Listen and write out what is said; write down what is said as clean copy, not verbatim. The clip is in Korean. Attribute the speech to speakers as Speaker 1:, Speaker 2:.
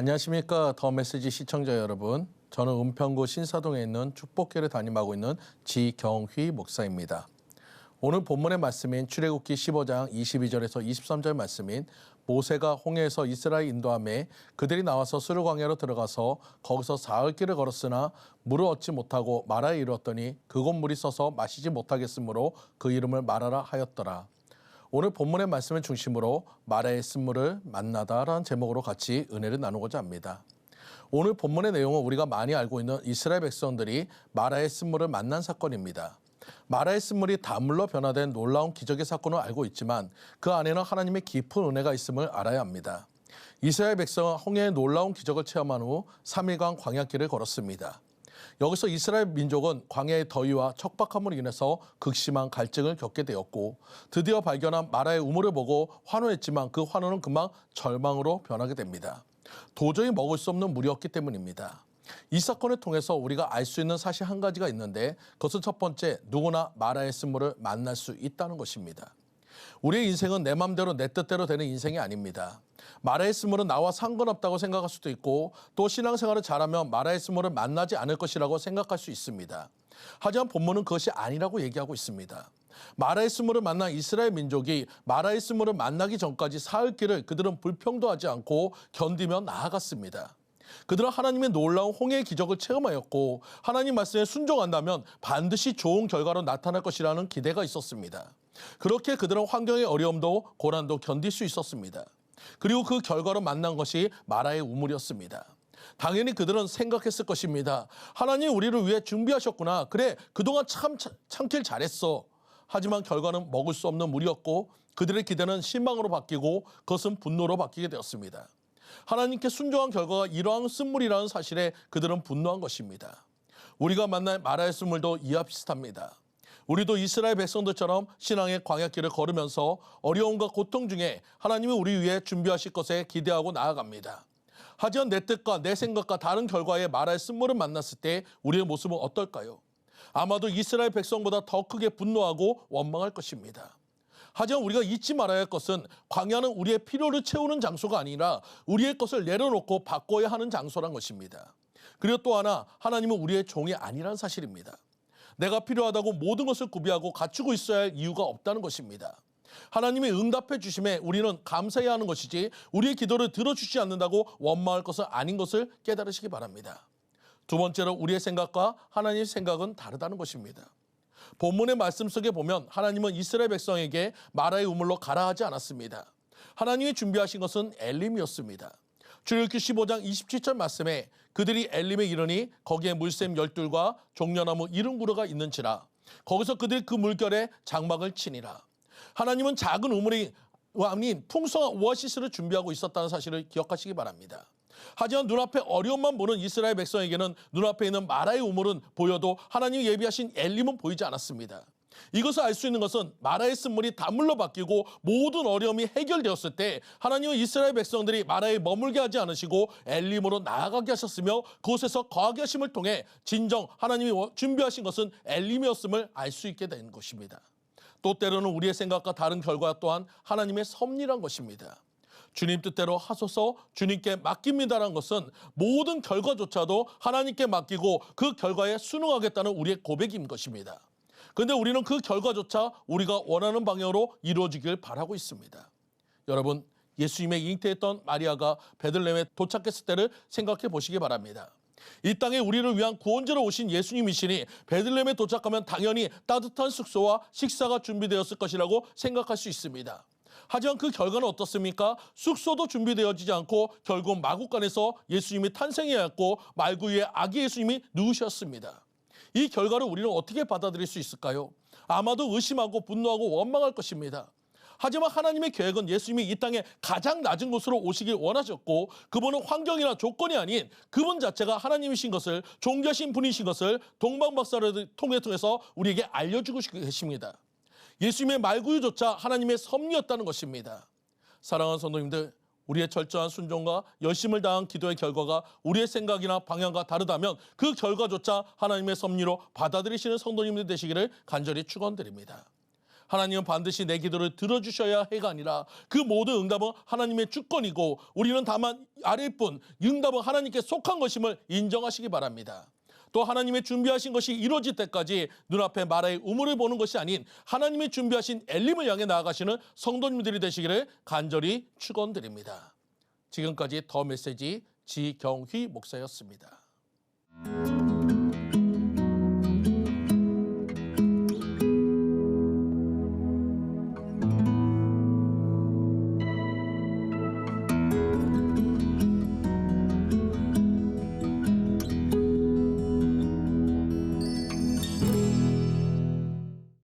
Speaker 1: 안녕하십니까. 더 메시지 시청자 여러분. 저는 은평구 신사동에 있는 축복교회를 담임하고 있는 지경휘 목사입니다. 오늘 본문의 말씀인 출애굽기 15장 22절에서 23절 말씀인 모세가 홍해에서 이스라엘 인도함에 그들이 나와서 수르 광야로 들어가서 거기서 사흘 길을 걸었으나 물을 얻지 못하고 마라에 이르렀더니 그곳 물이 써서 마시지 못하겠으므로 그 이름을 마라라 하였더라. 오늘 본문의 말씀을 중심으로 마라의 쓴물을 만나다라는 제목으로 같이 은혜를 나누고자 합니다. 오늘 본문의 내용은 우리가 많이 알고 있는 이스라엘 백성들이 마라의 쓴물을 만난 사건입니다. 마라의 쓴물이 단물로 변화된 놀라운 기적의 사건을 알고 있지만 그 안에는 하나님의 깊은 은혜가 있음을 알아야 합니다. 이스라엘 백성은 홍해의 놀라운 기적을 체험한 후 3일간 광야길을 걸었습니다. 여기서 이스라엘 민족은 광야의 더위와 척박함으로 인해서 극심한 갈증을 겪게 되었고 드디어 발견한 마라의 우물을 보고 환호했지만 그 환호는 금방 절망으로 변하게 됩니다. 도저히 먹을 수 없는 물이었기 때문입니다. 이 사건을 통해서 우리가 알 수 있는 사실 한 가지가 있는데 그것은 첫 번째, 누구나 마라의 쓴물을 만날 수 있다는 것입니다. 우리의 인생은 내 맘대로 내 뜻대로 되는 인생이 아닙니다. 마라의 쓴물은 나와 상관없다고 생각할 수도 있고 또 신앙생활을 잘하면 마라의 쓴물을 만나지 않을 것이라고 생각할 수 있습니다. 하지만 본문은 그것이 아니라고 얘기하고 있습니다. 마라의 쓴물을 만난 이스라엘 민족이 마라의 쓴물을 만나기 전까지 사흘 길을 그들은 불평도 하지 않고 견디며 나아갔습니다. 그들은 하나님의 놀라운 홍해의 기적을 체험하였고 하나님 말씀에 순종한다면 반드시 좋은 결과로 나타날 것이라는 기대가 있었습니다. 그렇게 그들은 환경의 어려움도 고난도 견딜 수 있었습니다. 그리고 그 결과로 만난 것이 마라의 우물이었습니다. 당연히 그들은 생각했을 것입니다. 하나님 우리를 위해 준비하셨구나. 그래, 그동안 참길 잘했어. 하지만 결과는 먹을 수 없는 물이었고 그들의 기대는 실망으로 바뀌고 그것은 분노로 바뀌게 되었습니다. 하나님께 순종한 결과가 이러한 쓴물이라는 사실에 그들은 분노한 것입니다. 우리가 만날 마라의 쓴물도 이와 비슷합니다. 우리도 이스라엘 백성들처럼 신앙의 광야길을 걸으면서 어려움과 고통 중에 하나님이 우리 위해 준비하실 것에 기대하고 나아갑니다. 하지만 내 뜻과 내 생각과 다른 결과의 마라의 쓴물을 만났을 때 우리의 모습은 어떨까요? 아마도 이스라엘 백성보다 더 크게 분노하고 원망할 것입니다. 하지만 우리가 잊지 말아야 할 것은 광야는 우리의 필요를 채우는 장소가 아니라 우리의 것을 내려놓고 바꿔야 하는 장소란 것입니다. 그리고 또 하나, 하나님은 우리의 종이 아니라는 사실입니다. 내가 필요하다고 모든 것을 구비하고 갖추고 있어야 할 이유가 없다는 것입니다. 하나님이 응답해 주심에 우리는 감사해야 하는 것이지 우리의 기도를 들어주지 않는다고 원망할 것은 아닌 것을 깨달으시기 바랍니다. 두 번째로 우리의 생각과 하나님의 생각은 다르다는 것입니다. 본문의 말씀 속에 보면 하나님은 이스라엘 백성에게 마라의 우물로 가라 하지 않았습니다. 하나님이 준비하신 것은 엘림이었습니다. 출애굽기 15장 27절 말씀에 그들이 엘림에 이르니 거기에 물샘 12과 종려나무 70그루가 있는지라 거기서 그들이 그 물결에 장막을 치니라. 하나님은 작은 우물이 아닌 풍성한 오아시스를 준비하고 있었다는 사실을 기억하시기 바랍니다. 하지만 눈앞에 어려움만 보는 이스라엘 백성에게는 눈앞에 있는 마라의 우물은 보여도 하나님이 예비하신 엘림은 보이지 않았습니다. 이것을 알 수 있는 것은 마라의 쓴물이 단물로 바뀌고 모든 어려움이 해결되었을 때 하나님은 이스라엘 백성들이 마라에 머물게 하지 않으시고 엘림으로 나아가게 하셨으며 그곳에서 거하게 하심을 통해 진정 하나님이 준비하신 것은 엘림이었음을 알 수 있게 된 것입니다. 또 때로는 우리의 생각과 다른 결과 또한 하나님의 섭리란 것입니다. 주님 뜻대로 하소서 주님께 맡깁니다라는 것은 모든 결과조차도 하나님께 맡기고 그 결과에 순응하겠다는 우리의 고백인 것입니다. 그런데 우리는 그 결과조차 우리가 원하는 방향으로 이루어지길 바라고 있습니다. 여러분, 예수님의 잉태했던 마리아가 베들레헴에 도착했을 때를 생각해 보시기 바랍니다. 이 땅에 우리를 위한 구원자로 오신 예수님이시니 베들레헴에 도착하면 당연히 따뜻한 숙소와 식사가 준비되었을 것이라고 생각할 수 있습니다. 하지만 그 결과는 어떻습니까? 숙소도 준비되어지지 않고 결국 마구간에서 예수님이 탄생해야 했고 말구 위에 아기 예수님이 누우셨습니다. 이 결과를 우리는 어떻게 받아들일 수 있을까요? 아마도 의심하고 분노하고 원망할 것입니다. 하지만 하나님의 계획은 예수님이 이 땅에 가장 낮은 곳으로 오시길 원하셨고 그분은 환경이나 조건이 아닌 그분 자체가 하나님이신 것을 존귀하신 분이신 것을 동방박사를 통해서 우리에게 알려주고 계십니다. 예수님의 말구유조차 하나님의 섭리였다는 것입니다. 사랑하는 성도님들, 우리의 철저한 순종과 열심을 다한 기도의 결과가 우리의 생각이나 방향과 다르다면 그 결과조차 하나님의 섭리로 받아들이시는 성도님들 되시기를 간절히 축원드립니다. 하나님은 반드시 내 기도를 들어주셔야 해가 아니라 그 모든 응답은 하나님의 주권이고 우리는 다만 아래일 뿐 응답은 하나님께 속한 것임을 인정하시기 바랍니다. 또 하나님의 준비하신 것이 이루어질 때까지 눈앞에 마라의 우물을 보는 것이 아닌 하나님이 준비하신 엘림을 향해 나아가시는 성도님들이 되시기를 간절히 축원드립니다. 지금까지 더 메시지 지경휘 목사였습니다.